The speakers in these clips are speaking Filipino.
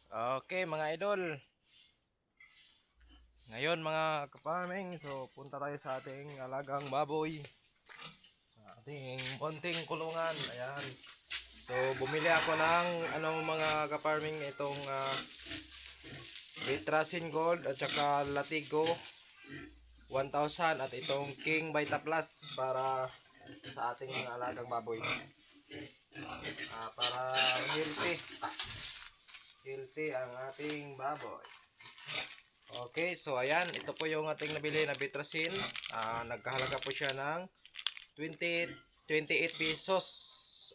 Okay mga idol, ngayon mga kaparming, so punta tayo sa ating alagang baboy, sa ating konting kulungan. Ayan, so bumili ako ng mga kaparming, itong Vitrasin Gold at saka Latigo 1000 at itong King Vita Plus para sa ating mga alagang baboy, para healthy ang ating baboy. Okay, so ayan, ito po yung ating nabili na Vitrasin. Nagkahalaga po siya ng 28 pesos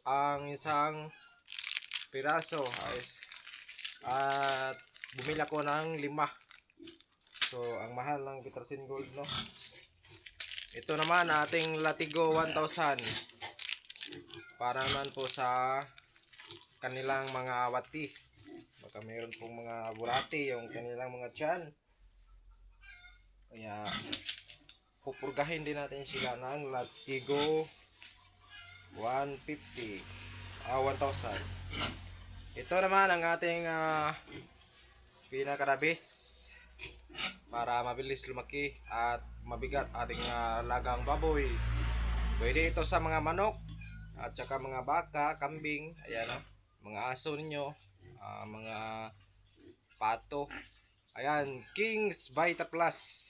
ang isang piraso. At bumili ako ng 5. So, ang mahal ng Vitrasin Gold, no? Ito naman ating Latigo 1000. Para naman po sa kanilang mga wati. Baka mayroon pong mga bulati yung kanilang mga tiyan. Kaya pupurgahin din natin sila ng Latigo 150 1000. Ito naman ang ating pinakarabis para mabilis lumaki at mabigat ating lagang baboy. Pwede ito sa mga manok at saka mga baka, kambing, ayan, mga aso ninyo, mga pato. Ayan, King's Vita Plus.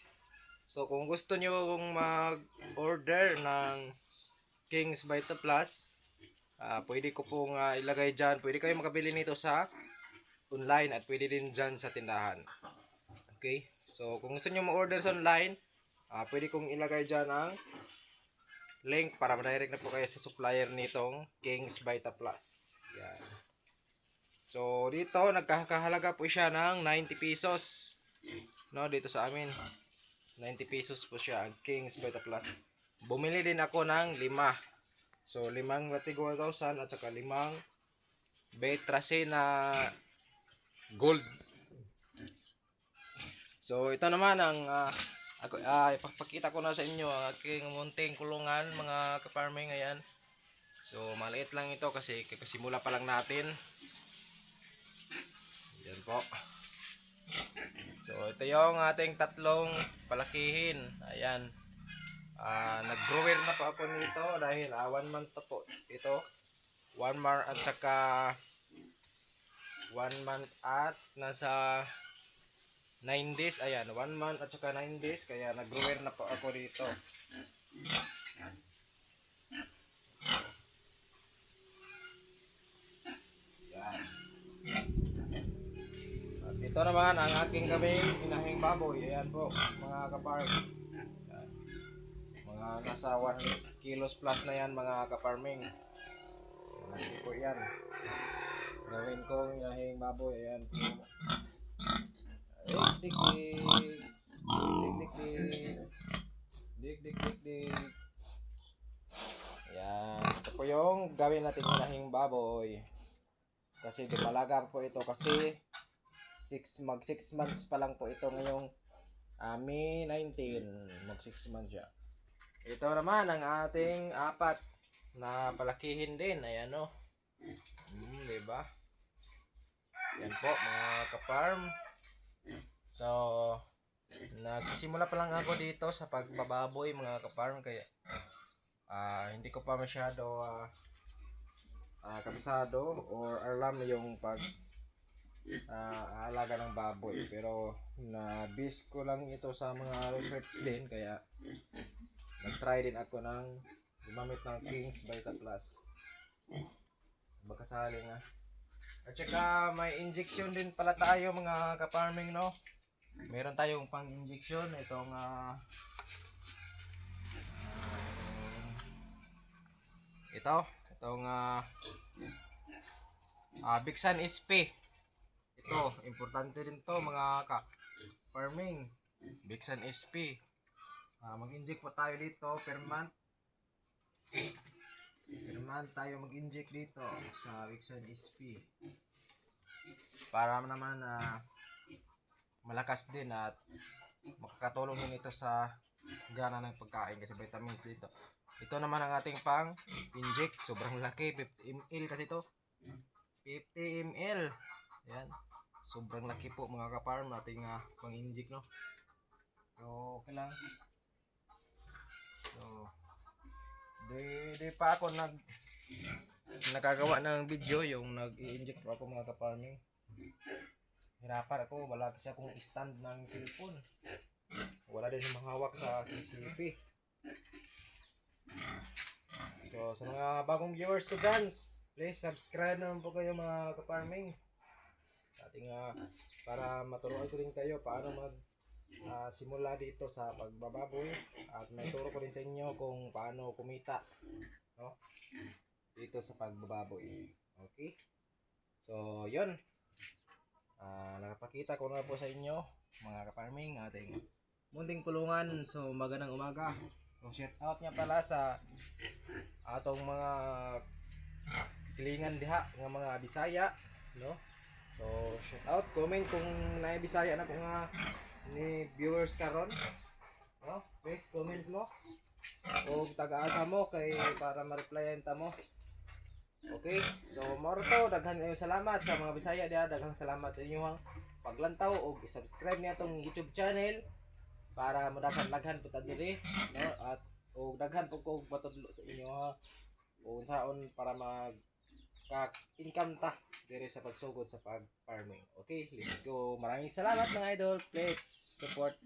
So kung gusto nyo mag-order ng King's Vita Plus, pwede ko pong ilagay dyan. Pwede kayo makabili nito sa online at pwede din dyan sa tindahan. Okay, so kung gusto nyo ma-order sa online, pwede kong ilagay dyan ang link para ma-direct na po kayo sa supplier nitong King's Vita Plus. Yan. So dito nagkakahalaga po siya ng 90 pesos. No, dito sa amin 90 pesos po siya ang King's Vita Plus. Bumili din ako ng 5. So 5 Latigo 1000 at saka 5 Vitrasin na Gold. So ito naman ang ipapakita ko na sa inyo ang aking munting kulungan mga kaparming. Ayan. So maliit lang ito kasi kakasimula pa lang natin. Yan po. So ito yung ating tatlong palakihin. Ayan. Nag-grower na po ako nito dahil 1 month po ito. 1 month at saka 1 month at nasa 9 days. Ayan, 1 month at saka 9 days. Kaya nag-grower na po ako dito. Yan. At ito naman ang aking kaming inahing baboy. Ayan po mga kaparm. Mga nasa 1 kilos plus na yan mga kaparming. Malaki po yan. Gawin kong inahing baboy. Ayan po. Dik. Ayan. Ito po yung gawin natin inahing baboy. Kasi di malaga po ito kasi 6 months pa lang po ito ngayong May 19. Mag 6 months siya. Ito naman ang ating 4 na palakihin din. Ayan o. Diba? Yan po mga kaparm. So nagsisimula pa lang ako dito sa pagbababoy mga kaparm. Kaya hindi ko pa masyado kabisado or alam yung alaga ng baboy, pero na-base ko lang ito sa mga research din, kaya nag-try din ako ng gumamit ng King's Vita Plus. Baka sakali nga. At saka may injection din pala tayo mga kaparming, no? Meron tayong pang injection itong itong Bixan SP. Ito, importante din to mga ka-farming. Bixan SP. Mag-inject po tayo dito per month. Per month tayo mag-inject dito sa Bixan SP. Para naman malakas din at makakatulong din ito sa gana ng pagkain kasi vitamins dito. Ito naman ang ating pang inject. Sobrang laki, 50 ml kasi ito. 50 ml. Yan. sobrang laki po mga ka-farm ating pang-inject, no. So okay lang. So di pa ako nakagawa ng video yung nag-i-inject pa ako mga ka-farming. Hirapan ako, wala kasi akong stand ng cellphone. Wala din mahawak sa aking CP. So sa mga bagong viewers ko dyan, please subscribe naman po kayo mga ka-farming. Ating para maturuan ko rin kayo paano simula dito sa pagbababoy at maturo ko rin sa inyo kung paano kumita, no, dito sa pagbababoy. Okay, so yun, nakapakita ko na po sa inyo mga ka-farming ating munting kulungan. So magandang umaga. So shout out nga pala sa atong mga silingan diha nga mga Bisaya, no. So shout out, comment kung naay Bisaya na ko nga ni viewers karon, no, please comment mo o taga-asa mo kay para ma-replyan ta mo. Okay, so moro to, daghan kayo salamat sa mga Bisaya diha, daghang salamat sa inyong paglantaw o i-subscribe niya tong YouTube channel para madaghan po ta diri, no, at o daghan po ko patudlo sa inyo o unsaon para income ta dire sa pagsugod sa pag-farming. Okay, let's go. Maraming salamat mga idol. Please support